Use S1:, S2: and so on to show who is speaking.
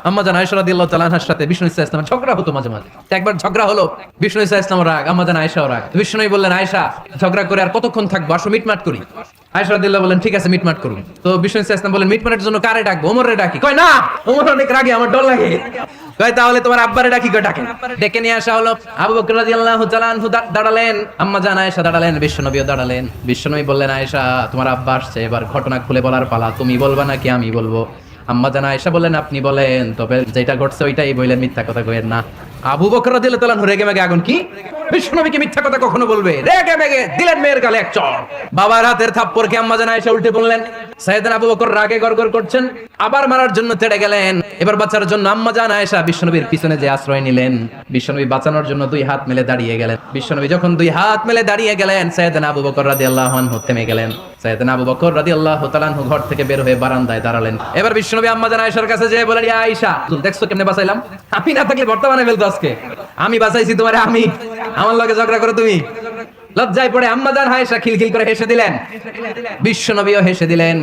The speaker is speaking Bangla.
S1: আম্মা জান আয়েশা রাদিয়াল্লাহু তাআলা আনহার সাথে বিষ্ণু ইসা ইসলামের ঝগড়া হতো মাঝে মাঝে। একবার ঝগড়া হলো, বিষ্ণু ইসা ইসলাম রাগ, আম্মা জান আয়েশাও রাগ। বিষ্ণু নবী বললেন, আয়েশা ঝগড়া করে আর কতক্ষণ থাকবো, আসো মিটমাট করি। আয়েশা রাদিয়াল্লাহু বললেন, ঠিক আছে মিটমাট করুন। তো বিষ্ণু ইসা ইসলাম বললেন, মিটমাটের জন্য কারে ডাকবো? ওমরে ডাকি। কয় না, ওমর অনেক রাগে, আমার ডর লাগে। কয় তাহলে তোমার আব্বারে ডাকি। কয় ডাকেন। ডেকে নিয়ে আসা হলো। আবু বকর রাদিয়াল্লাহু তাআলা আনহু দাঁড়ালেন, আম্মা জান আয়েশা দাঁড়ালেন, বিশ্বনবীও দাঁড়ালেন। বিশ্বনবী বললেন, আয়েশা তোমার আব্বা আসছে, এবার ঘটনা খুলে বলার পালা, তুমি বলবা নাকি আমি বলবো? আম্মা জান আয়েশা বললেন, আপনি বলেন, তবে যেটা ঘটছে ওইটাই বললেন, মিথ্যা কথা কইেন না। আবু বকর রাদিয়াল্লাহু তাআলা আনহু রেগে মেগে আগুন। কি বিশ্বনবীকে মিথ্যা কথা কখনো বলবে? রেগে মেগে দিলেন মেয়ের গালে এক চড়। বাবার হাতের থাপ্পড়কে আম্মা জান আয়েশা উল্টে বললেন। সাইয়েদনা আবু বকর রাগে গড়গড় করছেন, আবার মারার জন্য তেড়ে গেলেন। এবার বাঁচার জন্য আম্মা জান আয়েশা বিশ্বনবীর পিছনে যে আশ্রয় নিলেন, বিশ্বনবী বাঁচানোর জন্য দুই হাত মেলে দাঁড়িয়ে গেলেন। বিশ্বনবী যখন দুই হাত মেলে দাঁড়িয়ে গেলেন, সাইয়েদনা আবু বকর রাদিয়াল্লাহু আনহু থেমে গেলেন। সাইয়েদনা আবু বকর রাদিয়াল্লাহু তাআলা আনহু ঘর থেকে বের হয়ে বারান্দায় দাঁড়ালেন। এবার বিশ্বনবী আম্মা জান আয়েশার কাছে যেয়ে বলেন, ইয়া আয়েশা, তুমি দেখছো কেমনে বাঁচাইলাম? আমি না থাকলে বর্তমানে ফেলতো আজকে। আমি বাঁচাইছি তোমারে, আমি আমার লগে ঝগড়া করো তুমি। লজ্জায় পড়ে আম্মা জান আয়েশা খিলখিল করে হেসে দিলেন, বিশ্বনবীও হেসে দিলেন।